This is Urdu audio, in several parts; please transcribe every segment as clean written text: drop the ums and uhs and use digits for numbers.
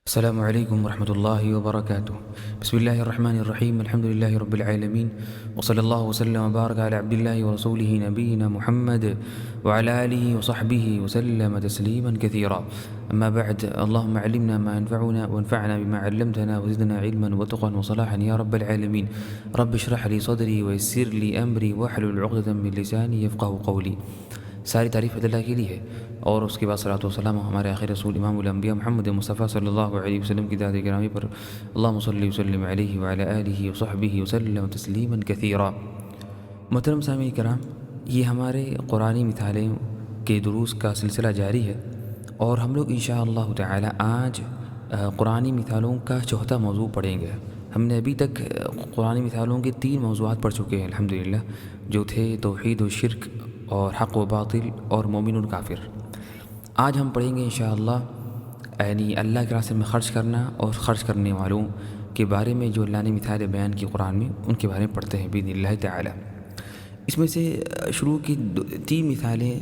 السلام علیکم ورحمۃ اللہ وبرکاتہ۔ بسم اللہ الرحمن الرحیم، الحمد للہ رب العالمین، وصلی اللہ وسلم وبارک علی عبد اللہ ورسولہ نبینا محمد وعلی آلہ وصحبہ وسلم تسلیما کثیرا، اما بعد، اللہم علمنا ما ينفعنا وانفعنا بما علمتنا وزدنا علما وتقا وصلاحا یا رب العالمین۔ رب اشرح لی صدری ویسر لی امری واحلل عقدۃ من لسانی یفقهوا قولی۔ ساری تعریف اللہ کے لیے ہے، اور اس کے بعد صلاۃ والسلام ہمارے آخر رسول امام الانبیاء محمد مصطفیٰ صلی اللہ علیہ وسلم کی ذات گرامی پر، اللہم صلی وسلم علیہ وعلی آلہ وصحبہ وسلم تسلیما کثیرا۔ محترم سامعین کرام، یہ ہمارے قرآنی مثالیں کے دروس کا سلسلہ جاری ہے، اور ہم لوگ انشاءاللہ تعالی آج قرآنی مثالوں کا چوتھا موضوع پڑھیں گے۔ ہم نے ابھی تک قرآنی مثالوں کے 3 موضوعات پڑھ چکے ہیں الحمدللہ، جو تھے توحید و شرک اور حق و باطل اور مومن و کافر۔ آج ہم پڑھیں گے انشاءاللہ یعنی اللہ کے راستے میں خرچ کرنا اور خرچ کرنے والوں کے بارے میں، جو اللہ نے مثالیں بیان کی قرآن میں، ان کے بارے میں پڑھتے ہیں باذن اللہ تعالی۔ اس میں سے شروع کی 3 مثالیں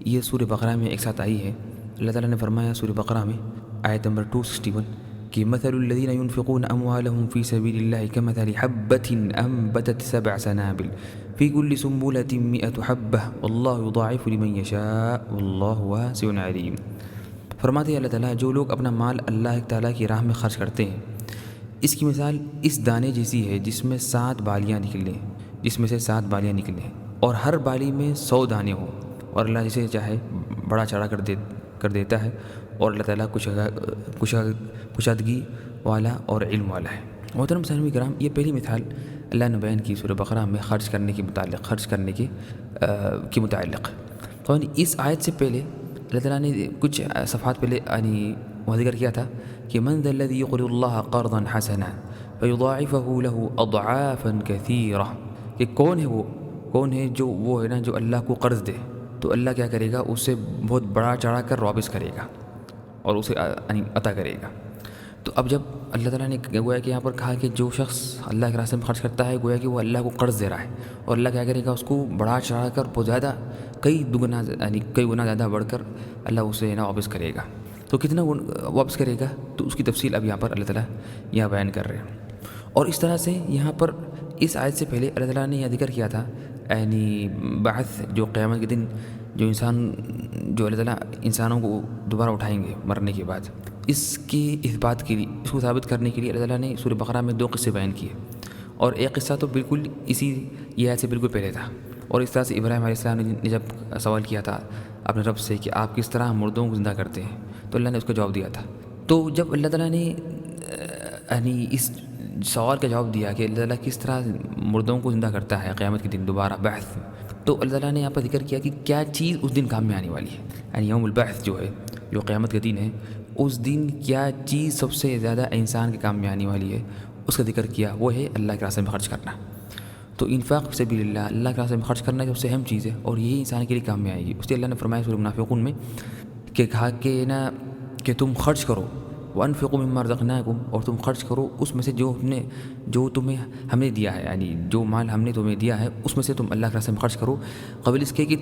یہ سورہ بقرہ میں ایک ساتھ آئی ہے۔ اللہ تعالیٰ نے فرمایا سورہ بقرہ میں آیت نمبر 261 کہ مثل الذین ينفقون اموالهم فی سبیل اللہ کمثل حبۃ انبتت 7 سنابل فی کل سنبلۃ 100 حبۃ واللہ یضاعف لمن یشاء واللہ واسع علیم۔ فرماتے ہیں اللہ تعالیٰ، جو لوگ اپنا مال اللہ تعالیٰ کی راہ میں خرچ کرتے ہیں، اس کی مثال اس دانے جیسی ہے جس میں 7 بالیاں نکلیں، اور ہر بالی میں 100 دانے ہوں، اور اللہ جسے چاہے بڑا چڑھا کر دیتا ہے، اور اللہ تعالیٰ کشادگی والا اور علم والا ہے۔ محترم سامعین کرام، یہ پہلی مثال اللہ نے بیان کی سورہ بقرہ میں خرچ کرنے کے متعلق۔ تو اس آیت سے پہلے اللہ تعالیٰ نے کچھ صفحات پہلے ذکر کیا تھا کہ من ذا الذی یقرض اللہ قرضا حسنا فیضاعفہ لہ اضعافا کثیرہ، کہ کون ہے جو اللہ کو قرض دے تو اللہ کیا کرے گا، اسے بہت بڑا چڑھا کر واپس کرے گا اور اسے عطا کرے گا۔ تو اب جب اللہ تعالیٰ نے گویا کہ یہاں پر کہا کہ جو شخص اللہ کے راستے میں خرچ کرتا ہے، گویا کہ وہ اللہ کو قرض دے رہا ہے، اور اللہ کیا کرے گا، اس کو بڑھا چڑھا کر بہت زیادہ کئی گنا زیادہ بڑھ کر اللہ اسے واپس کرے گا۔ تو کتنا واپس کرے گا، تو اس کی تفصیل اب یہاں پر اللہ تعالیٰ یہاں بیان کر رہے ہیں۔ اور اس طرح سے یہاں پر اس آیت سے پہلے اللہ تعالیٰ نے یہ ذکر کیا تھا یعنی بعث، جو قیامت کے دن جو اللہ تعالیٰ انسانوں کو دوبارہ اٹھائیں گے مرنے کے بعد، اس کی اثبات کے لیے، اس کو ثابت کرنے کے لیے اللہ تعالیٰ نے سورہ بقرہ میں 2 قصے بیان کیے، اور ایک قصہ تو بالکل یہ آیت سے بالکل پہلے تھا، اور اس طرح سے ابراہیم علیہ السلام نے جب سوال کیا تھا اپنے رب سے کہ آپ کس طرح مردوں کو زندہ کرتے ہیں، تو اللہ نے اس کا جواب دیا تھا۔ تو جب اللہ تعالیٰ نے یعنی اس سوال کا جواب دیا کہ اللہ تعالیٰ کس طرح مردوں کو زندہ کرتا ہے قیامت کے دن دوبارہ بعث، تو اللہ تعالیٰ نے یہاں پر ذکر کیا کہ کیا چیز اس دن کام میں آنے والی ہے، یعنی یوم البعث جو قیامت کا دن ہے، اس دن کیا چیز سب سے زیادہ انسان کے کام میں آنے والی ہے، اس کا ذکر کیا، وہ ہے اللہ کے راستے میں خرچ کرنا۔ تو انفاق فی سبیل اللہ، اللہ کے راستے میں خرچ کرنا سب سے اہم چیز ہے، اور یہی انسان کے لیے کام میں آئے گی۔ اس لیے اللہ نے فرمایا سورہ منافقون میں کہ کہا کہ تم خرچ کرو، وانفقوا مما رزقناکم، اور تم خرچ کرو اس میں سے جو تمہیں ہم نے دیا ہے، یعنی جو مال ہم نے تمہیں دیا ہے اس میں سے تم اللہ کے راستے میں خرچ کرو، قبل اس کے کہ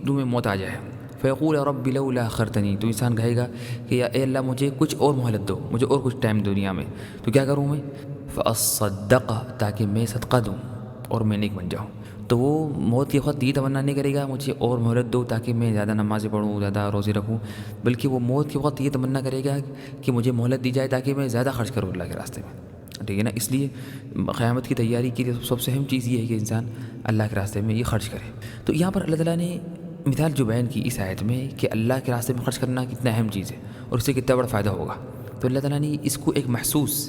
تمہیں موت آ جائے۔ فیقول رب لولا اخرتنی، تو انسان کہے گا کہ یا اے اللہ مجھے کچھ اور مہلت دو، مجھے اور کچھ ٹائم دنیا میں، تو کیا کروں میں، فاصدق، تاکہ میں صدقہ دوں اور میں نیک بن جاؤں۔ تو وہ موت کے وقت یہ تمنا نہیں کرے گا مجھے اور مہلت دو تاکہ میں زیادہ نمازیں پڑھوں، زیادہ روزے رکھوں، بلکہ وہ موت کے وقت یہ تمنا کرے گا کہ مجھے مہلت دی جائے تاکہ میں زیادہ خرچ کروں اللہ کے راستے میں، ٹھیک ہے نا۔ اس لیے قیامت کی تیاری کے لیے سب سے اہم چیز یہ ہے کہ انسان اللہ کے راستے میں یہ خرچ کرے۔ تو یہاں پر اللہ تعالیٰ نے مثال جو بیان کی اس آیت میں کہ اللہ کے راستے میں خرچ کرنا کتنا اہم چیز ہے اور اس سے کتنا بڑا فائدہ ہوگا، تو اللہ تعالیٰ نے اس کو ایک محسوس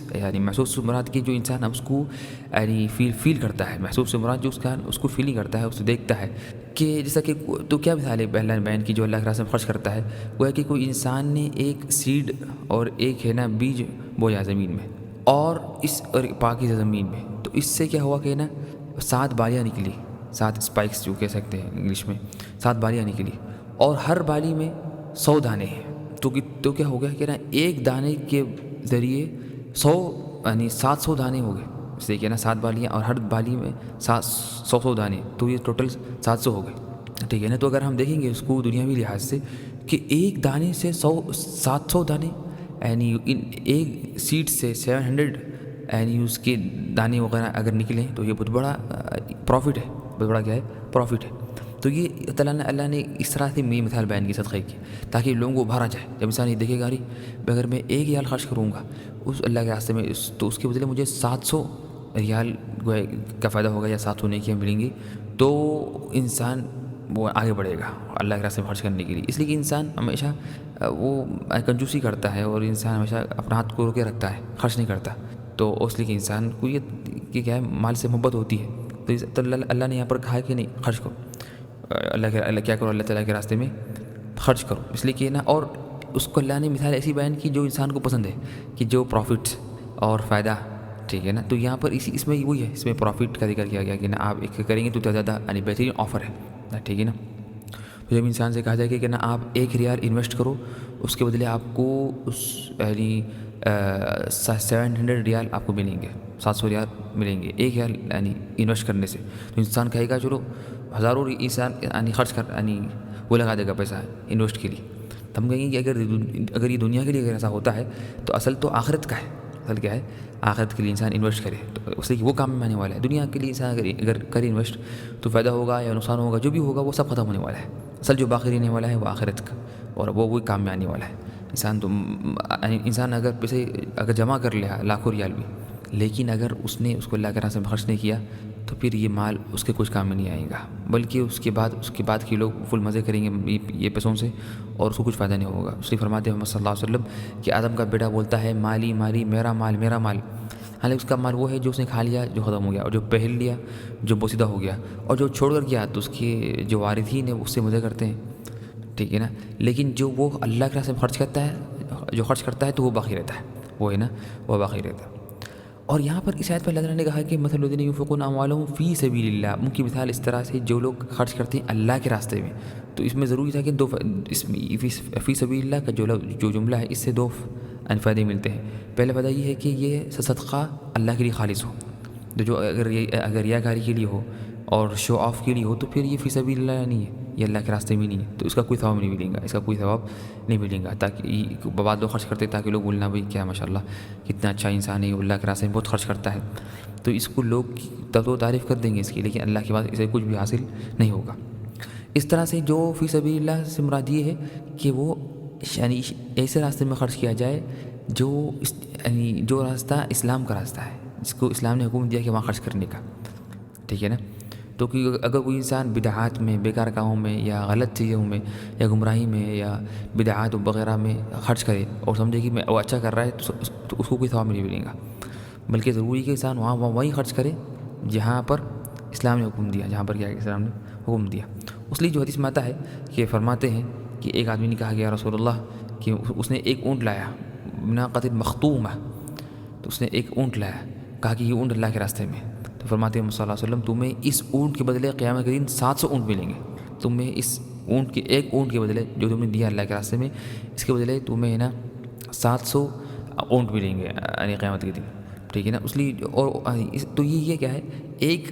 مراد کی، جو انسان اب اس کو یعنی فیل کرتا ہے، محسوس سے مراد جو اس کو فیلنگ کرتا ہے، اسے دیکھتا ہے کہ جیسا کہ، تو کیا مثال ہے اللہ نے بیان کی جو اللہ کے راستے میں خرچ کرتا ہے، وہ ہے کہ کوئی انسان نے ایک سیڈ اور ایک بیج بویا زمین میں، اور پاکیزہ زمین میں، تو اس سے کیا ہوا کہ 7 بالیاں نکلی، 7 اسپائکس جو کہہ سکتے ہیں انگلش میں، 7 بالیاں نکلی، اور ہر بالی میں 100 دانے ہیں، تو کیا ہو گیا کہ ایک دانے کے ذریعے 100 یعنی 700 دانے ہو گئے، اس لیے کہ 7 بالیاں اور ہر بالی میں 100 دانے، تو یہ ٹوٹل 700 ہو گئے، ٹھیک ہے نا۔ تو اگر ہم دیکھیں گے اس کو دنیاوی لحاظ سے کہ ایک دانے سے 700 دانے یعنی ان ایک سیڈ سے 700 یعنی اس کے دانے وغیرہ اگر نکلیں تو یہ بہت بڑا پروفٹ ہے، بہت بڑا کیا ہے، پروفٹ ہے۔ تو یہ اللہ نے اس طرح سے میری مثال بیان کی صدقے کی، تاکہ لوگوں کو ابھارا جائے۔ جب انسان یہ دیکھے گا اگر میں 1 ریال خرچ کروں گا اس اللہ کے راستے میں تو اس کے بدلے مجھے 700 ریال کا فائدہ ہوگا یا 700 نیکیاں ملیں گی، تو انسان وہ آگے بڑھے گا اللہ کے راستے میں خرچ کرنے کے لیے۔ اس لیے کہ انسان ہمیشہ وہ کنجوسی کرتا ہے اور انسان ہمیشہ اپنا ہاتھ کو روکے رکھتا ہے، خرچ نہیں کرتا۔ تو اس لیے کہ انسان کو یہ کہ کیا ہے، مال سے محبت ہوتی ہے، تو اللہ نے یہاں پر کہا کہ نہیں خرچ کرو، اللہ کیا کرو، اللہ تعالیٰ کے راستے میں خرچ کرو۔ اس لیے کہ نا، اور اس کو اللہ نے مثال ایسی بیان کی جو انسان کو پسند ہے، کہ جو پروفٹس اور فائدہ، ٹھیک ہے نا۔ تو یہاں پر اس میں وہی ہے، اس میں پروفٹ کا ذکر کیا گیا کہ نا آپ ایک کریں گے تو زیادہ یعنی بہترین آفر ہے، ٹھیک ہے نا۔ تو جب انسان سے کہا جائے کہ نا آپ 1 ریال انویسٹ کرو، اس کے بدلے آپ کو اس یعنی 700 ریال آپ کو ملیں گے، 700 ریال ملیں گے 1 ریال یعنی انویسٹ کرنے سے، تو انسان کہے گا چلو ہزاروں انسان یعنی خرچ کر یعنی وہ لگا دے گا پیسہ انویسٹ کے لیے۔ تو ہم کہیں گے کہ اگر یہ دنیا کے لیے اگر ایسا ہوتا ہے تو اصل تو آخرت کا ہے، اصل کیا ہے، آخرت کے لیے انسان انویسٹ کرے تو اس لیے وہ کام میں آنے والا ہے۔ دنیا کے لیے انسان اگر کرے انویسٹ تو فائدہ ہوگا یا نقصان ہوگا، جو بھی ہوگا وہ سب ختم ہونے والا ہے۔ اصل جو باقی رہنے والا ہے وہ آخرت کا، اور وہی کام میں آنے والا ہے۔ انسان اگر پیسے اگر جمع کر لیا لاکھوں ریال بھی، لیکن اگر اس نے اس کو اللہ کے راستے میں خرچ نہیں کیا تو پھر یہ مال اس کے کچھ کام میں نہیں آئے گا، بلکہ اس کے بعد کے لوگ فل مزے کریں گے یہ پیسوں سے، اور اس کو کچھ فائدہ نہیں ہوگا۔ اس لیے فرماتے ہیں محمد صلی اللہ علیہ وسلم کہ آدم کا بیٹا بولتا ہے مالی مالی، میرا مال میرا مال، حالانکہ اس کا مال وہ ہے جو اس نے کھا لیا، جو ختم ہو گیا، اور جو پہل لیا جو بوسیدہ ہو گیا، اور جو چھوڑ کر گیا تو اس کے جو وارثین ہیں اس سے مزے کرتے ہیں، ٹھیک ہے نا۔ لیکن جو وہ اللہ کے راستے میں خرچ کرتا ہے تو وہ باقی رہتا ہے، وہ ہے نا، وہ باقی رہتا ہے۔ اور یہاں پر اس آیت پر اللہ تعالیٰ نے کہا کہ مثل الذین ينفقون اموالهم فی سبیل اللہ، ان کی مثال اس طرح سے جو لوگ خرچ کرتے ہیں اللہ کے راستے میں۔ تو اس میں ضروری تھا کہ اس میں فی سبیل اللہ کا جو جملہ ہے اس سے 2 فائدے ملتے ہیں۔ پہلا فائدہ یہ ہے کہ یہ صدقہ اللہ کے لیے خالص ہو، جو اگر ریاکاری کے لیے ہو اور شو آف کے لیے ہو تو پھر یہ فی سبیل اللہ نہیں ہے، یہ اللہ کے راستے میں نہیں ہے، تو اس کا کوئی ثواب نہیں ملے گا، اس کا کوئی ثواب نہیں ملے گا۔ تاکہ بعد لوگ خرچ کرتے تاکہ لوگ بولنا بھائی کیا ماشاء اللہ کتنا اچھا انسان ہے، اللہ کے راستے میں بہت خرچ کرتا ہے، تو اس کو لوگ تو تعریف کر دیں گے اس کی، لیکن اللہ کے بعد اسے کچھ بھی حاصل نہیں ہوگا۔ اس طرح سے جو فی سبیل اللہ سے مراد یہ ہے کہ وہ یعنی ایسے راستے میں خرچ کیا جائے جو راستہ اسلام کا راستہ ہے، جس کو اسلام نے حکم دیا کہ وہاں خرچ کرنے کا، ٹھیک ہے نا۔ تو اگر کوئی انسان بدعات میں، بیکار کاموں میں، یا غلط چیزوں میں، یا گمراہی میں، یا بدعات وغیرہ میں خرچ کرے اور سمجھے کہ وہ اچھا کر رہا ہے تو اس کو کوئی ثواب نہیں ملے گا، بلکہ ضروری کہ انسان وہیں خرچ کرے جہاں پر اسلام نے حکم دیا، جہاں پر کیا اسلام نے حکم دیا۔ اس لیے جو حدیث میں آتا ہے کہ فرماتے ہیں کہ ایک آدمی نے کہا کہ یا رسول اللہ، کہ اس نے ایک اونٹ لایا بناقۃ مختومہ، تو اس نے ایک اونٹ لایا، کہا کہ یہ اونٹ اللہ کے راستے میں، تو فرماتے ہیں صلی اللہ علیہ وسلم تمہیں اس اونٹ کے بدلے قیامت کے دن 700 اونٹ ملیں گے، تمہیں اس ایک اونٹ کے بدلے جو تم نے دیا اللہ کے راستے میں، اس کے بدلے تمہیں نا 700 اونٹ ملیں گے یعنی قیامت کے دن، ٹھیک ہے نا۔ اس لیے اور تو یہ کیا ہے، ایک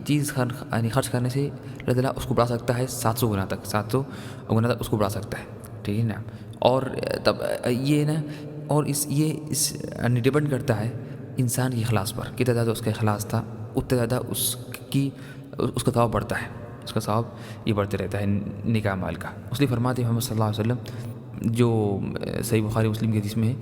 چیز یعنی خرچ کرنے سے اللہ تعالیٰ اس کو بڑھا سکتا ہے 700 گنا تک، 700 گنا تک اس کو بڑھا سکتا ہے، ٹھیک ہے نا۔ اور تب یہ نا، اور یہ ڈپینڈ کرتا ہے انسان کے اخلاص پر، کتنا زیادہ اس کا اخلاص تھا اتنا زیادہ اس کا ثواب بڑھتا ہے، اس کا ثواب یہ بڑھتے رہتا ہے نکاح مال کا۔ اس لیے فرماتے ہیں محمد صلی اللہ علیہ وسلم جو صحیح بخاری مسلم کی حدیث میں ہے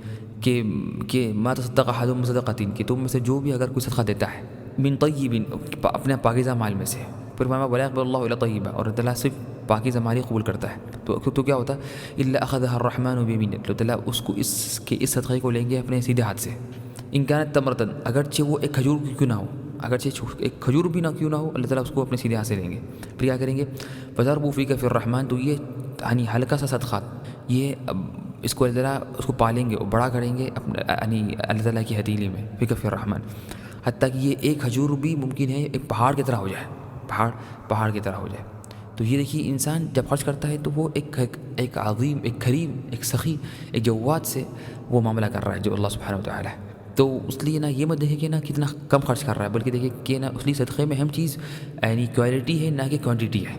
کہ ما تصدق احدکم بصدقۃ، کہ تم میں سے جو بھی اگر کوئی صدقہ دیتا ہے من طیب، اپنے پاکیزہ مال میں سے، پھر فرمایا ولا يقبل اللہ الا طیبا، اور اللہ تعالیٰ صرف پاکیزہ مال ہی قبول کرتا ہے، تو کیا ہوتا ہے الا اخذها الرحمن بيمينه، اللہ تعالیٰ اس کو اس صدقے کو لیں گے اپنے سیدھے ہاتھ سے، ان كانت تمرتن، اگرچہ وہ ایک کھجور کیوں نہ ہو، اگرچہ ایک کھجور بھی نہ کیوں نہ ہو، اللہ تعالیٰ اس کو اپنے سیدھے ہاتھ سے لیں گے، پھر کیا کریں گے فضربوا فيك في الرحمن، تو یہ یعنی ہلکا سا صدقات، یہ اس کو اللہ تعالیٰ اس کو پالیں گے اور بڑا کریں گے یعنی اللہ تعالیٰ کی ہتھیلی میں، فيك في الرحمن، حتیٰ کہ یہ ایک کھجور بھی ممکن ہے ایک پہاڑ کی طرح ہو جائے، پہاڑ کی طرح ہو جائے۔ تو یہ دیکھیے انسان جب خرچ کرتا ہے تو وہ ایک عظیم، ایک کریم، ایک سخی، ایک جواد سے وہ معاملہ کر رہا ہے جو اللہ سبحانہ وتعالیٰ ہے۔ تو اس لیے نا یہ مت دیکھیں کہ نا کتنا کم خرچ کر رہا ہے، بلکہ دیکھیں کہ نا اس لیے صدقے میں اہم چیز یعنی کوالٹی ہے نہ کہ کوانٹٹی ہے،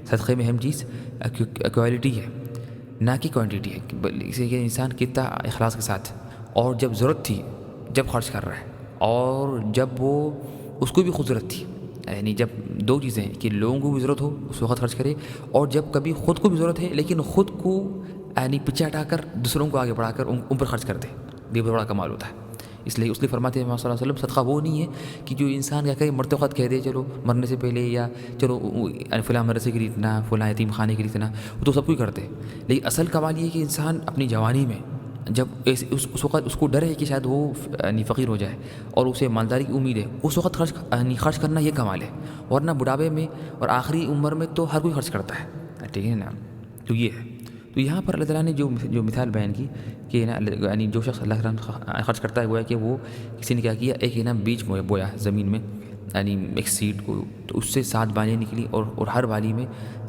صدقے میں اہم چیز کوالٹی ہے، نہ کہ کوانٹٹی ہے، اسے کہ انسان کتنا اخلاص کے ساتھ اور جب ضرورت تھی جب خرچ کر رہا ہے، اور جب وہ اس کو بھی خود ضرورت تھی، یعنی جب دو چیزیں ہیں کہ لوگوں کو بھی ضرورت ہو اس وقت خرچ کرے، اور جب کبھی خود کو بھی ضرورت ہے لیکن خود کو یعنی پیچھے ہٹا کر دوسروں کو آگے بڑھا کر ان پر خرچ کر دے، یہ بہت بڑا کمال ہوتا ہے۔ اس لیے فرماتے ہیں محمد صلی اللہ علیہ وسلم صدقہ وہ نہیں ہے کہ جو انسان کیا کرے مرتے وقت کہہ دے چلو مرنے سے پہلے، یا چلو فلاں مدرسے کے لیے اتنا، فلاں یتیم خانے کے لیے اتنا، وہ تو سب کوئی کرتے، لیکن اصل کمال یہ ہے کہ انسان اپنی جوانی میں جب اس وقت اس کو ڈر ہے کہ شاید وہ یعنی فقیر ہو جائے اور اسے مالداری کی امید ہے، اس وقت خرچ کرنا یہ کمال ہے، ورنہ بڑھاپے میں اور آخری عمر میں تو ہر کوئی خرچ کرتا ہے، ٹھیک ہے نا۔ تو یہ ہے، تو یہاں پر اللہ تعالیٰ نے جو مثال بیان کی کہ نا یعنی جو شخص اللہ تعالیٰ خرچ کرتا ہے گویا کہ وہ کسی نے کیا کیا، ایک بیج بویا زمین میں، یعنی ایک سیڈ کو، تو اس سے 7 بالیاں نکلی اور ہر بالی میں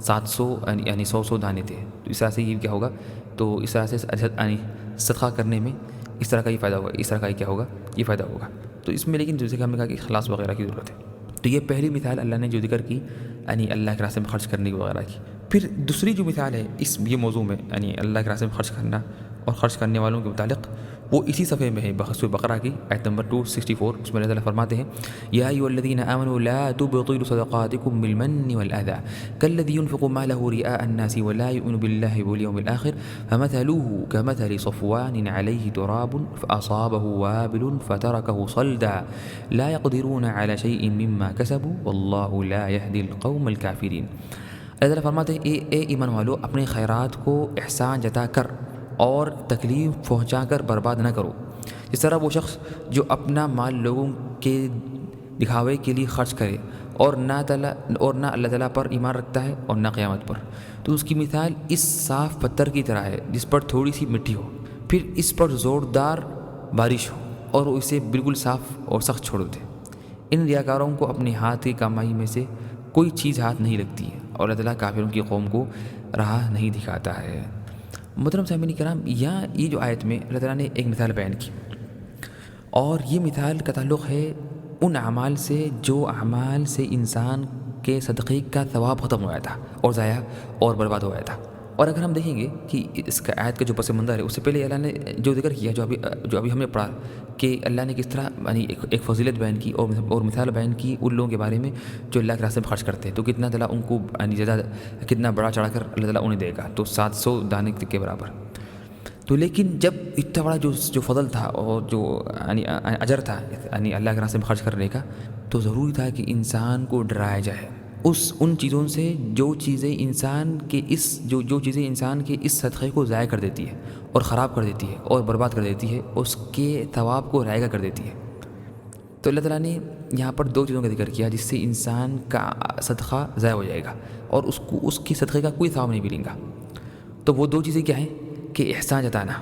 700 یعنی 100 دانے تھے، تو اس طرح سے یہ کیا ہوگا، تو اس طرح سے یعنی صدقہ کرنے میں اس طرح کا ہی فائدہ ہوگا، اس طرح کا ہی کیا ہوگا، یہ فائدہ ہوگا۔ تو اس میں لیکن جیسے کہ ہم نے کہا کہ اخلاص وغیرہ کی ضرورت ہے، تو یہ پہلی مثال اللہ نے جو ذکر کی یعنی اللہ کے راستے میں خرچ کرنے کی وغیرہ کی۔ پھر دوسری جو مثال ہے یہ موضوع میں یعنی اللہ کے راستے میں خرچ کرنا اور خرچ کرنے والوں کے متعلق، وہ اسی صفحے میں ہے، سورۃ بقرہ کی آیت نمبر 264، اس میں اللہ تعالیٰ فرماتے ہیں یا ایھا الذین آمنوا لا تبطلوا صدقاتکم بالمن والأذى كالذی ينفق ماله رئاء الناس ولا يؤمن بالله واليوم الآخر فمثله كمثل صفوان عليه تراب فأصابه وابل فتركه صلدا لا يقدرون على شيء مما كسبوا والله لا يهدي القوم الكافرین۔ اللہ تعالیٰ فرماتے ہیں اے ایمان والو، اپنے خیرات کو احسان جتا کر اور تکلیف پہنچا کر برباد نہ کرو، اس طرح وہ شخص جو اپنا مال لوگوں کے دکھاوے کے لیے خرچ کرے اور نہ اللہ تعالیٰ پر ایمان رکھتا ہے اور نہ قیامت پر، تو اس کی مثال اس صاف پتھر کی طرح ہے جس پر تھوڑی سی مٹی ہو، پھر اس پر زوردار بارش ہو اور وہ اسے بالکل صاف اور سخت چھوڑ دے۔ ان ریاکاروں کو اپنے ہاتھ کی کمائی میں سے کوئی چیز ہاتھ نہیں لگتی ہے اور اللہ تعالیٰ کافروں کی قوم کو راہ نہیں دکھاتا ہے۔ محترم سامعین کرام، یہاں یہ جو آیت میں اللہ تعالیٰ نے ایک مثال بیان کی، اور یہ مثال کا تعلق ہے ان اعمال سے جو اعمال سے انسان کے صدقے کا ثواب ختم ہوا تھا اور ضائع اور برباد ہوا تھا۔ اور اگر ہم دیکھیں گے کہ اس کا آیت کا جو پس منظر ہے، اس سے پہلے اللہ نے جو ذکر کیا جو ابھی ہم نے پڑھا کہ اللہ نے کس طرح یعنی ایک فضیلت بیان کی اور مثال بیان کی ان لوگوں کے بارے میں جو اللہ کے راستے میں خرچ کرتے ہیں، تو کتنا تعالیٰ ان کو یعنی زیادہ کتنا بڑا چڑھا کر اللہ تعالیٰ انہیں دے گا، تو 700 دانے کے برابر۔ تو لیکن جب اتنا بڑا جو فضل تھا اور جو یعنی اجر تھا یعنی اللہ کے راستے میں خرچ کرنے کا، تو ضروری تھا کہ انسان کو ڈرایا جائے ان چیزوں سے جو چیزیں انسان کے اس صدقے کو ضائع کر دیتی ہے اور خراب کر دیتی ہے اور برباد کر دیتی ہے، اس کے ثواب کو رائگاں کر دیتی ہے۔ تو اللہ تعالیٰ نے یہاں پر 2 چیزوں کا ذکر کیا جس سے انسان کا صدقہ ضائع ہو جائے گا اور اس کے صدقے کا کوئی ثواب نہیں ملے گا۔ تو وہ 2 چیزیں کیا ہیں کہ احسان جتانا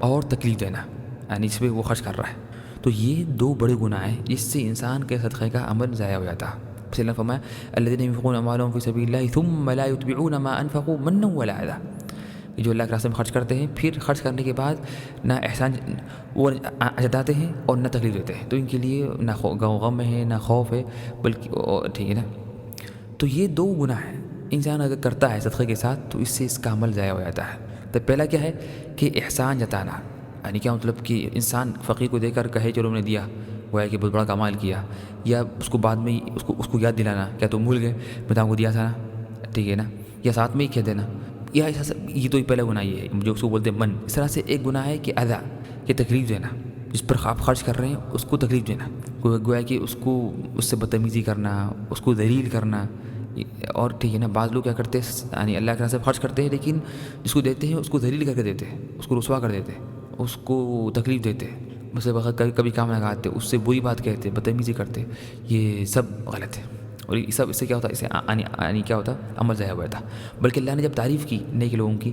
اور تکلیف دینا، یعنی اس پہ وہ خرچ کر رہا ہے، تو یہ 2 بڑے گناہ ہیں جس سے انسان کے صدقے کا عمل ضائع ہو جاتا ہے۔ پھر اللہ فرمایا الذین ينفقون اموالهم فی سبیل اللہ ثم لا يتبعون ما انفقوا منا ولا اذى، جو اللہ کے راستے میں خرچ کرتے ہیں پھر خرچ کرنے کے بعد نہ احسان وہ جتاتے ہیں اور نہ تکلیف دیتے ہیں، تو ان کے لیے نہ غم ہے نہ خوف ہے، بلکہ ٹھیک ہے نا۔ تو یہ 2 گناہ ہیں انسان اگر کرتا ہے صدقے کے ساتھ تو اس سے اس کا عمل ضائع ہو جاتا ہے۔ تو پہلا کیا ہے کہ احسان جتانا، یعنی کیا مطلب کہ انسان فقیر کو دے کر کہے چلو میں نے دیا، وہ ہے کہ بہت بڑا کمال کیا، یا اس کو بعد میں اس کو یاد دلانا کیا تم بھول گئے میں تو آپ کو دیا تھا نا، ٹھیک ہے نا، یا ساتھ میں ہی کہہ دینا، یا یہ تو پہلا گناہ یہ ہے جو اس کو بولتے ہیں من۔ اس طرح سے ایک گناہ ہے کہ اذا، کہ تکلیف دینا، جس پر آپ خرچ کر رہے ہیں اس کو تکلیف دینا، گویا کہ اس سے بدتمیزی کرنا، اس کو ذلیل کرنا، اور ٹھیک ہے نا۔ بعض لوگ کیا کرتے ہیں یعنی اللہ کے راستے خرچ کرتے ہیں لیکن جس کو دیتے ہیں اس کو ذلیل کر کے دیتے ہیں، اس کو رسوا کر دیتے ہیں، اس کو تکلیف دیتے ہیں، مسئلے وقت کبھی کام لگاتے، اس سے بری بات کہتے، بدتمیزی کرتے، یہ سب غلط ہے۔ اور یہ سب اس سے کیا ہوتا ہے، اسے یعنی کیا ہوتا، عمل ضائع ہوا تھا۔ بلکہ اللہ نے جب تعریف کی نیک لوگوں کی،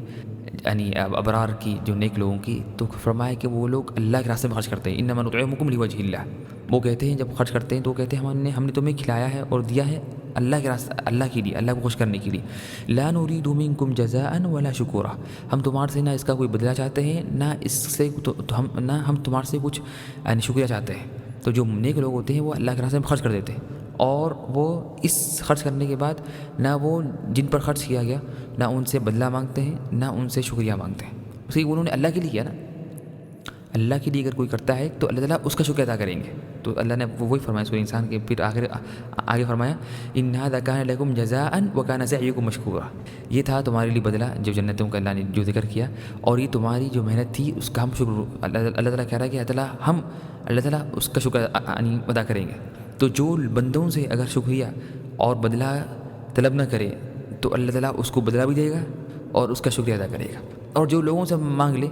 یعنی ابرار کی، جو نیک لوگوں کی، تو فرمایا کہ وہ لوگ اللہ کے راستے میں خرچ کرتے ہیں، انما نطعمکم لوجہ اللہ۔ وہ کہتے ہیں جب خرچ کرتے ہیں تو کہتے ہیں ہم نے تمہیں کھلایا ہے اور دیا ہے اللہ کے راستے، اللہ کے لیے، اللہ کو خوش کرنے کے لیے۔ لا نريد منکم جزاء ولا شکورا، ہم تمہارے سے نہ اس کا کوئی بدلہ چاہتے ہیں نہ ہم تمہارے سے کچھ یعنی شکریہ چاہتے ہیں۔ تو جو نیک لوگ ہوتے ہیں وہ اللہ کے راستے میں خرچ کر دیتے ہیں اور وہ اس خرچ کرنے کے بعد نہ وہ جن پر خرچ کیا گیا نہ ان سے بدلہ مانگتے ہیں نہ ان سے شکریہ مانگتے ہیں، اس لیے انہوں نے اللہ کے لیے کیا نا، اللہ کے لیے اگر کوئی کرتا ہے تو اللہ تعالیٰ اس کا شکر ادا کریں گے۔ تو اللہ نے وہی فرمایا سورہ انسان کے پھر آگے فرمایا ان ھذا کان لکم جزاء وکان سعیکم مشکورا، یہ تھا تمہارے لیے بدلہ جو جنتوں کا اللہ نے جو ذکر کیا، اور یہ تمہاری جو محنت تھی اس کا ہم شکر اللہ تعالیٰ کہہ رہا ہے کہ اللہ تعالیٰ اس کا شکر ادا کریں گے۔ تو جو بندوں سے اگر شکریہ اور بدلہ طلب نہ کرے تو اللہ تعالیٰ اس کو بدلہ بھی دے گا اور اس کا شکریہ ادا کرے گا، اور جو لوگوں سے مانگ لے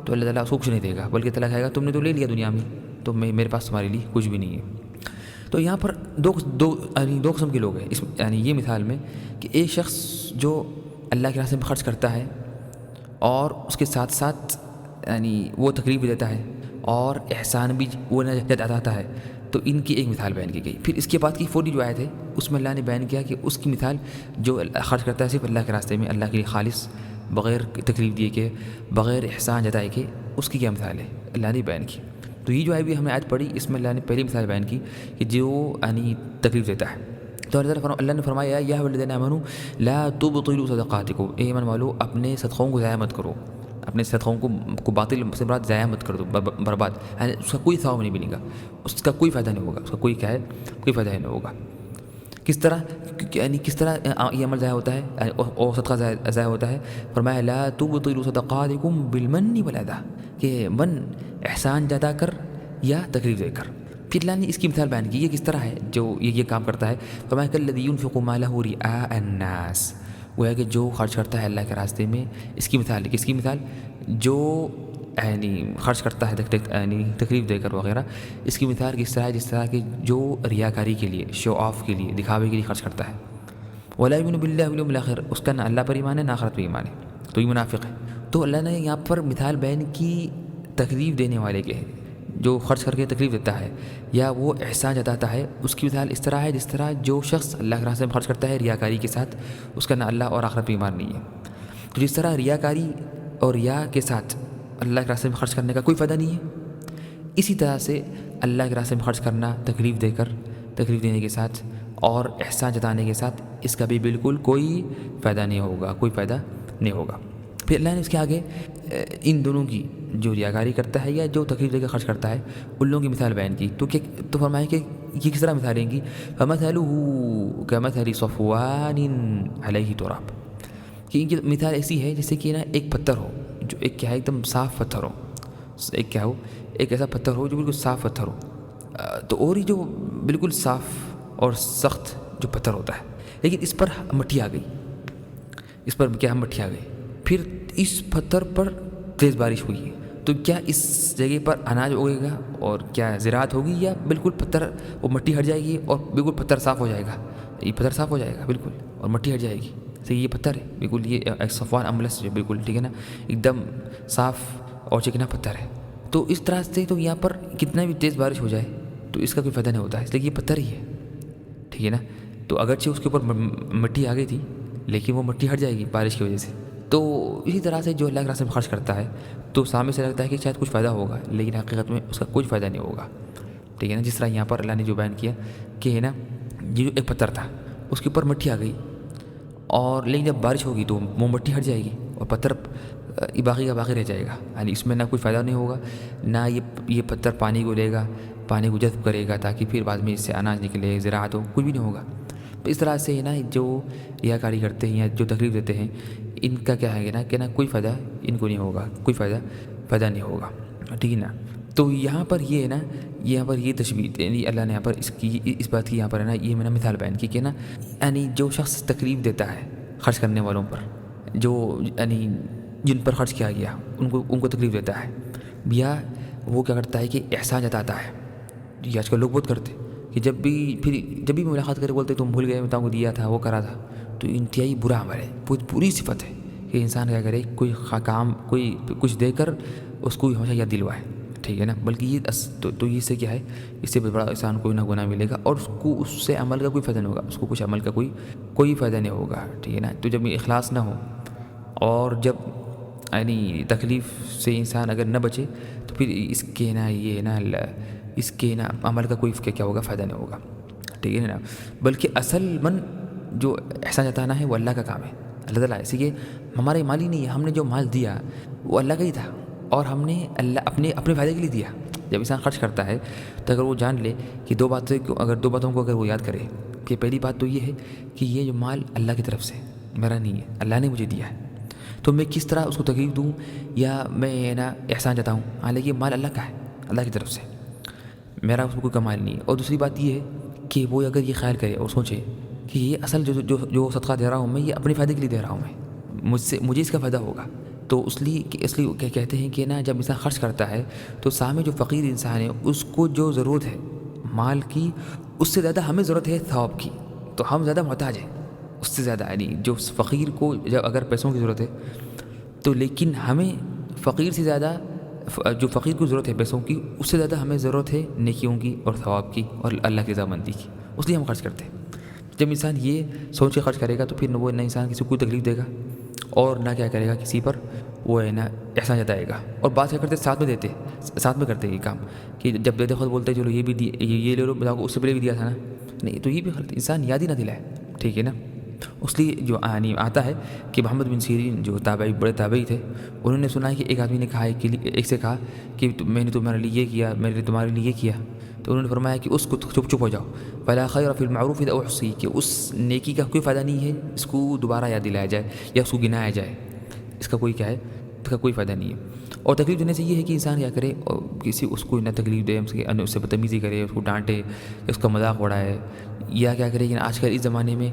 تو اللہ تعالیٰ اس کو کچھ نہیں دے گا، بلکہ تعالیٰ کہے گا تم نے تو لے لیا دنیا میں، تو میرے پاس تمہارے لیے کچھ بھی نہیں ہے۔ تو یہاں پر دو قسم کے لوگ ہیں اس یہ مثال میں، کہ ایک شخص جو اللہ کے راستے میں خرچ کرتا ہے اور اس کے ساتھ ساتھ وہ تکلیف بھی دیتا ہے اور احسان بھی وہ جتاتا ہے، تو ان کی ایک مثال بیان کی گئی۔ پھر اس کے بعد کی فوری جو آیت ہے اس میں اللہ نے بیان کیا کہ اس کی مثال جو خرچ کرتا ہے صرف اللہ کے راستے میں، اللہ کے لیے خالص، بغیر تکلیف دیے کے، بغیر احسان جتائے کے، اس کی کیا مثال ہے اللہ نے بیان کی۔ تو یہ جو ہے بھی ہم نے آیت پڑھی، اس میں اللہ نے پہلی مثال بیان کی کہ جو تکلیف دیتا ہے۔ تو اللہ نے فرمایا یا ایھا الذین آمنوا لا تبطلوا صدقاتکم، اے ایمان والو اپنے صدقوں کو ضائع مت کرو، اپنے صدقوں کو باطل سے مراد ضائع مت کر دو، برباد، اس کا کوئی ثواب نہیں ملے گا، اس کا کوئی فائدہ نہیں ہوگا، اس کا کوئی فائدہ نہیں ہوگا۔ کس طرح یہ عمل ضائع ہوتا ہے اور صدقہ ضائع ہوتا ہے؟ فرمایا لا تبطلوا صدقاتکم بالمن والاذی، کہ من احسان جتا کر یا تکلیف دے کر۔ پھر اللہ نے اس کی مثال بیان کی، یہ کس طرح ہے جو یہ کام کرتا ہے؟ فرمایا کالذی ينفق مالہ رئاء الناس، وہ ہے کہ جو خرچ کرتا ہے اللہ کے راستے میں، اس کی مثال کس کی مثال؟ جو خرچ کرتا ہے تکلیف دے کر وغیرہ، اس کی مثال کس طرح ہے؟ جس طرح کہ جو ریاکاری کے لیے، شو آف کے لیے، دکھاوے کے لیے خرچ کرتا ہے۔ ولا یؤمن باللہ والیوم الآخر، اس کا نہ اللہ پر ایمان ہے نہ آخرت پر ایمان ہے، تو یہ منافق ہے۔ تو اللہ نے یہاں پر مثال بیان کی تکلیف دینے والے کے، جو خرچ کر کے تکلیف دیتا ہے یا وہ احسان جتاتا ہے، اس کی مثال اس طرح ہے جس طرح جو شخص اللہ کے راستے میں خرچ کرتا ہے ریاکاری کے ساتھ، اس کا نہ اللہ اور آخرت پر ایمان نہیں ہے۔ تو جس طرح ریاکاری اور ریا کے ساتھ اللہ کے راستے میں خرچ کرنے کا کوئی فائدہ نہیں ہے، اسی طرح سے اللہ کے راستے میں خرچ کرنا تکلیف دینے کے ساتھ اور احسان جتانے کے ساتھ، اس کا بھی بالکل کوئی فائدہ نہیں ہوگا۔ پھر اللہ نے اس کے آگے ان دونوں کی، جو ریاکاری کرتا ہے یا جو تکلیف دے کر خرچ کرتا ہے، ان لوگوں کی مثال بیان کی۔ تو فرمایا کہ یہ کس طرح مثالیں گی؟ فَمَثَلُهُ كَمَثَلِ صَفْوَانٍ عَلَيْهِ تُرَابٌ، کہ ان کی مثال ایسی ہے جیسے کہ ایک پتھر ہو، جو ایک کیا ہے ایک دم صاف پتھر ہو، ایک ایسا پتھر ہو جو بالکل صاف پتھر ہو، تو اور یہ جو بالکل صاف اور سخت جو پتھر ہوتا ہے، لیکن اس پر مٹی آ گئی، پھر اس پتھر پر تیز بارش ہوئی ہے، تو کیا اس جگہ پر اناج اگے گا اور کیا زراعت ہوگی، یا بالکل پتھر وہ مٹی ہٹ جائے گی اور بالکل پتھر صاف ہو جائے گا؟ یہ پتھر صاف ہو جائے گا بالکل، اور مٹی ہٹ جائے گی۔ یہ پتھر ہے بالکل، یہ ایک صفوان املس جو بالکل ٹھیک ہے نا، ایک دم صاف اور چکنا پتھر ہے۔ تو اس طرح سے تو یہاں پر کتنا بھی تیز بارش ہو جائے تو اس کا کوئی فائدہ نہیں ہوتا ہے، اس لیے یہ پتھر ہی ہے، ٹھیک ہے نا۔ تو اگرچہ اس کے اوپر مٹی آ گئی تھی، لیکن وہ مٹی ہٹ جائے گی بارش کی وجہ سے۔ تو اسی طرح سے جو اللہ کے راستے میں خرچ کرتا ہے تو سامنے سے لگتا ہے کہ شاید کچھ فائدہ ہوگا، لیکن حقیقت میں اس کا کوئی فائدہ نہیں ہوگا، ٹھیک ہے نا۔ جس طرح یہاں پر اللہ نے جو بیان کیا کہ ہے نا، یہ جو ایک پتھر تھا اس کے اوپر مٹی آ گئی، اور لیکن جب بارش ہوگی تو وہ مٹی ہٹ جائے گی اور پتھر باقی کا باقی رہ جائے گا، اس میں نہ کوئی فائدہ نہیں ہوگا، نہ یہ پتھر پانی کو لے گا، پانی کو جذب کرے گا تاکہ پھر بعد میں اس سے اناج نکلے، زراعت ہو، کچھ بھی نہیں ہوگا۔ تو اس طرح سے نا جو ریاکاری کرتے ہیں یا جو تکلیف دیتے ہیں، ان کا کیا ہے نا کہ کوئی فائدہ ان کو نہیں ہوگا، کوئی فائدہ نہیں ہوگا، ٹھیک ہے نا۔ تو یہاں پر یہ ہے نا، یہاں پر یہ تشبیہ اللہ نے یہاں پر اس بات کی یہاں پر ہے نا، یہ میں نے مثال بیان کی کہ نا جو شخص تکلیف دیتا ہے خرچ کرنے والوں پر، جو جن پر خرچ کیا گیا ان کو تکلیف دیتا ہے، یا وہ کیا کرتا ہے کہ احسان جتاتا ہے۔ یہ آج کل لوگ بہت کرتے کہ جب بھی ملاقات کرے بولتے تم بھول گئے، میں تم کو دیا تھا، وہ کرا تھا۔ تو انتہائی برا عمل ہے، بہت بری صفت ہے کہ انسان کیا کرے، کوئی کام کوئی کچھ دے کر اس کو ہمیشہ یاد دلوائے، ٹھیک ہے نا۔ بلکہ یہ تو اس سے کیا ہے، اس سے بڑا انسان کوئی نہ گناہ ملے گا، اور اس سے عمل کا کوئی فائدہ نہیں ہوگا، اس کو کچھ عمل کا کوئی فائدہ نہیں ہوگا، ٹھیک ہے نا۔ تو جب اخلاص نہ ہو اور جب تکلیف سے انسان اگر نہ بچے تو پھر اس کے نا عمل کا کوئی کیا ہوگا، فائدہ نہیں ہوگا۔ ٹھیک ہے نا. بلکہ اصل من جو احسان جتانا ہے وہ اللہ کا کام ہے، اللہ تعالیٰ. اسی لیے ہمارے مال ہی نہیں ہے، ہم نے جو مال دیا وہ اللہ کا ہی تھا، اور ہم نے اللہ اپنے فائدے کے لیے دیا. جب انسان خرچ کرتا ہے تو اگر وہ جان لے کہ دو باتوں کو اگر وہ یاد کرے کہ پہلی بات تو یہ ہے کہ یہ جو مال اللہ کی طرف سے میرا نہیں ہے، اللہ نے مجھے دیا ہے، تو میں کس طرح اس کو تکلیف دوں یا میں نا احسان جتاؤں. حالانکہ مال اللہ کا ہے، اللہ کی طرف سے، میرا اس میں کوئی کمال نہیں ہے. اور دوسری بات یہ ہے کہ وہ اگر یہ خیال کرے اور سوچے کہ یہ اصل جو صدقہ دے رہا ہوں میں، یہ اپنے فائدے کے لیے دے رہا ہوں میں، مجھے اس کا فائدہ ہوگا. تو اس لیے کہتے ہیں کہ نا جب انسان خرچ کرتا ہے تو سامنے جو فقیر انسان ہے اس کو جو ضرورت ہے مال کی، اس سے زیادہ ہمیں ضرورت ہے ثواب کی. تو ہم زیادہ محتاج ہیں اس سے زیادہ، یعنی جو فقیر کو جب اگر پیسوں کی ضرورت ہے تو لیکن ہمیں فقیر سے زیادہ، جو فقیر کو ضرورت ہے پیسوں کی، اس سے زیادہ ہمیں ضرورت ہے نیکیوں کی اور ثواب کی اور اللہ کی رضامندی کی. اس لیے ہم خرچ کرتے ہیں. جب انسان یہ سوچ کے خرچ کرے گا تو پھر وہ نہ انسان کسی کو کوئی تکلیف دے گا اور نہ کیا کرے گا کسی پر وہ ہے نا احسان جتائے گا. اور بات کیا کرتے ساتھ میں کرتے یہ کام کہ جب دیتے خود بولتے چلو یہ بھی یہ لے لو، بتاؤ اس سے پہلے بھی دیا تھا نا. نہیں، تو یہ بھی غلط، انسان یاد ہی نہ دلائے. ٹھیک ہے نا. اس لیے جو آتا ہے کہ محمد بن سیرین جو بڑے تابعی تھے، انہوں نے سنا ہے کہ ایک آدمی نے کہا ایک سے کہا کہ میں نے تمہارے لیے یہ کیا، میں نے تمہارے لیے یہ کیا. تو انہوں نے فرمایا کہ اس کو چپ ہو جاؤ، فلا خیر فی المعروف اذا احصی، کہ اس نیکی کا کوئی فائدہ نہیں ہے اس کو دوبارہ یاد دلایا جائے یا اس کو گنایا جائے، اس کا کوئی فائدہ نہیں ہے. اور تکلیف دینے سے یہ ہے کہ انسان کیا کرے اور کسی اس کو نہ تکلیف دے، اس سے بدتمیزی کرے، اس کو ڈانٹے، اس کا مذاق اڑائے، یا کیا کرے. لیکن آج کل اس زمانے میں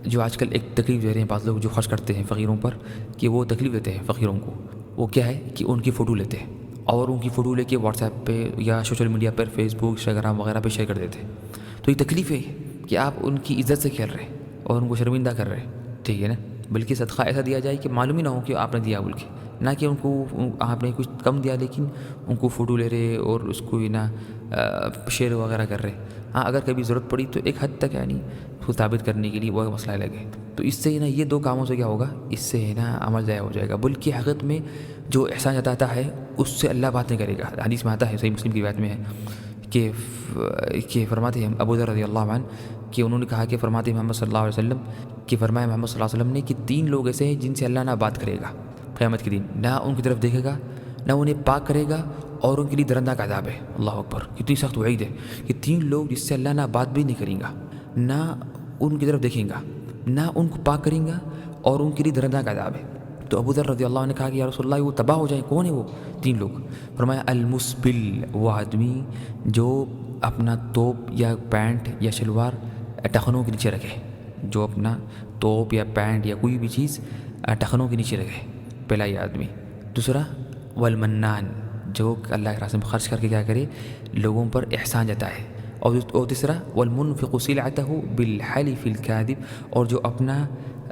جو آج کل ایک تکلیف دے رہے ہیں بعض لوگ جو خرچ کرتے ہیں فقیروں پر، کہ وہ تکلیف دیتے ہیں فقیروں کو. وہ کیا ہے کہ ان کی فوٹو لیتے ہیں اور ان کی فوٹو لے کے واٹس ایپ پہ یا سوشل میڈیا پر فیس بک انسٹاگرام وغیرہ پہ شیئر کر دیتے ہیں. تو یہ تکلیف ہے کہ آپ ان کی عزت سے کھیل رہے ہیں اور ان کو شرمندہ کر رہے ہیں. ٹھیک ہے نا. بلکہ صدقہ ایسا دیا جائے کہ معلوم ہی نہ ہو کہ آپ نے دیا بول کے، نہ کہ ان کو آپ نے کچھ کم دیا لیکن ان کو فوٹو لے رہے اور اس کو نا شیئر وغیرہ کر رہے. ہاں اگر کبھی ضرورت پڑی تو ایک حد تک یعنی اس کو ثابت کرنے کے لیے وہ مسئلہ لگے. تو اس سے نا یہ دو کاموں سے کیا ہوگا، اس سے نا عمل ضائع ہو جائے گا. بلکہ حقیقت میں جو احسان جتاتا ہے اس سے اللہ بات نہیں کرے گا. حدیث میں آتا ہے، صحیح مسلم کی روایت میں ہے کہ فرماتے ہیں ابو ذر رضی اللہ عنہ کہ انہوں نے کہا کہ فرماتے محمد صلی اللہ علیہ وسلم کہ فرمایا محمد صلی اللہ علیہ وسلم نے کہ 3 لوگ ایسے ہیں جن سے اللہ نہ بات کرے گا قیامت کے دن، نہ ان کی طرف دیکھے گا، نہ انہیں پاک کرے گا، اور ان کے لیے دردناک عذاب ہے. اللہ اکبر، کتنی سخت وعید ہے کہ 3 لوگ جس سے اللہ نہ بات بھی نہیں کریں گا، نہ ان کی طرف دیکھیں گا، نہ ان کو پاک کریں گا، اور ان کے لیے دردناک عذاب ہے. تو ابو ذر رضی اللہ عنہ نے کہا کہ یا رسول اللہ وہ تباہ ہو جائیں. کون ہے وہ 3 لوگ؟ فرمایا المسبل، وہ آدمی جو اپنا توپ یا پینٹ یا شلوار ٹخنوں کے نیچے رکھے، جو اپنا توپ یا پینٹ یا کوئی بھی چیز ٹخنوں کے نیچے رکھے، پہلا یہ آدمی. دوسرا والمنان، جو اللہ کے راستے میں خرچ کر کے کیا کرے لوگوں پر احسان جتائے. اور تیسرا والمنفق سلعتہ بالحلف الکاذب، اور جو اپنا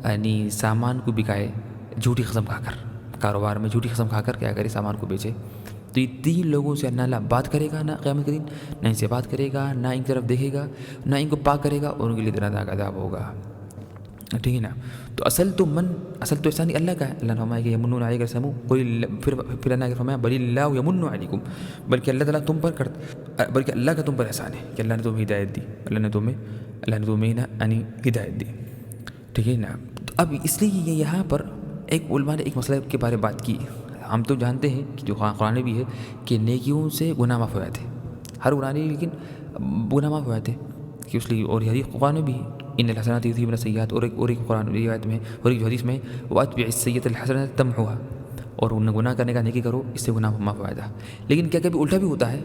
یعنی سامان کو بکائے جھوٹی قسم کھا کر، کاروبار میں جھوٹی قسم کھا کر کیا کرے سامان کو بیچے. تو یہ 3 لوگوں سے اللہ بات کرے گا، نہ قیامت کے دن نہ ان سے بات کرے گا، نہ ان کی طرف دیکھے گا، نہ ان کو پاک کرے گا، اور ان کے لیے دردناک عذاب ہوگا. ٹھیک ہے نا. تو اصل تو احسان اللہ کا ہے. اللہ نے فرمایا کہ یمنون علیک السلام، پھر اللہ نے فرمایا بل اللہ یمن علیکم، بلکہ اللہ تعالیٰ تم پر بلکہ اللہ کا تم پر احسان ہے کہ اللہ نے تمہیں ہدایت دی، اللہ نے تمہیں یعنی ہدایت دی. ٹھیک ہے نا. تو اب اس لیے یہ یہاں پر ایک علماء نے ایک مسئلہ کے بارے بات کی. ہم تو جانتے ہیں کہ جو قرآن بھی ہے کہ نیکیوں سے گناہ معاف ہو جاتے ہیں، ہر گناہ نہیں لیکن گناہ معاف ہو جاتے ہیں کہ اس لیے. اور یہ حدیث قرآن میں بھی ہے ان الحسنات یذهبن السیئات، اور ایک قرآن روایت میں اور ایک حدیث میں واتبع السیئۃ الحسنۃ تمحوها، اور ان گناہ کرنے کا نیکی کرو، اس سے گناہ معاف ہو جاتا ہے. لیکن کیا کبھی الٹا بھی ہوتا ہے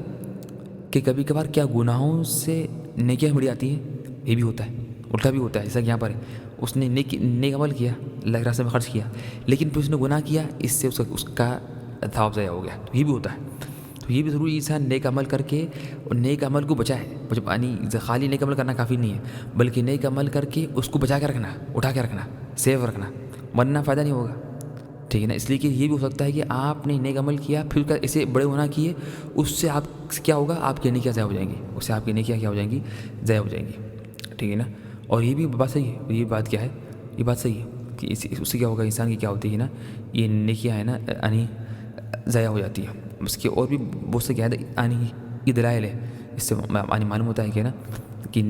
کہ کبھی کبھار کیا گناہوں سے نیکیاں بڑھ جاتی ہیں؟ یہ بھی ہوتا ہے، الٹا بھی ہوتا ہے. جیسا کہ یہاں پر اس نے نیک عمل کیا، اللہ کے راستے میں خرچ کیا، لیکن پھر اس نے گناہ کیا، اس سے اس کا ثواب ضائع ہو گیا. تو یہ بھی ہوتا ہے. تو یہ بھی ضروری انسان نیک عمل کر کے اور نیک عمل کو بچائے. یعنی خالی نیک عمل کرنا کافی نہیں ہے، بلکہ نیک عمل کر کے اس کو بچا کے رکھنا، اٹھا کے رکھنا، سیو رکھنا، ورنہ فائدہ نہیں ہوگا. ٹھیک ہے نا. اس لیے کہ یہ بھی ہو سکتا ہے کہ آپ نے نیک عمل کیا پھر ایسے بڑے گناہ کیے، اس سے آپ کیا ہوگا، آپ کی نیکیاں ضائع ہو جائیں گی، اس سے آپ کی نیکیاں کیا ہو جائیں گی، ضائع ہو جائیں گی. ٹھیک ہے نا. اور یہ بھی بات صحیح ہے. یہ بات کیا ہے، یہ بات صحیح ہے کہ اس سے کیا ہوگا، انسان کی کیا ہوتی ہے نا، یہ نیکیاں ہے نا یعنی ضائع ہو جاتی ہے. اس کے اور بھی بہت سے کیا ہے یعنی یہ دلائل ہے. اس سے معلوم ہوتا ہے کہ نا کہ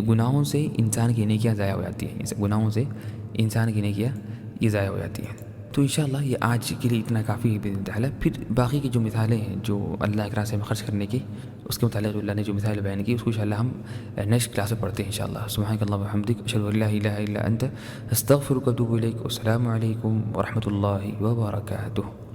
گناہوں سے انسان کی نیکیاں ضائع ہو جاتی ہیں، گناہوں سے انسان کی نیکیاں یہ ضائع ہو جاتی ہیں۔ تو انشاءاللہ یہ آج کے لیے اتنا کافی ہے بإذن تعالیٰ۔ پھر باقی کی جو مثالیں ہیں جو اللہ کے راستے میں خرچ کرنے کی، اس کے متعلق جو اللہ نے جو مثالیں بیان کی، اس کو انشاءاللہ ہم نیکسٹ کلاس میں پڑھتے ہیں انشاءاللہ۔ سبحانک اللہم و بحمدک، اشہد ان لا الہ الا انت، استغفرک و اتوب الیک۔ السلام علیکم ورحمۃ اللہ وبرکاتہ۔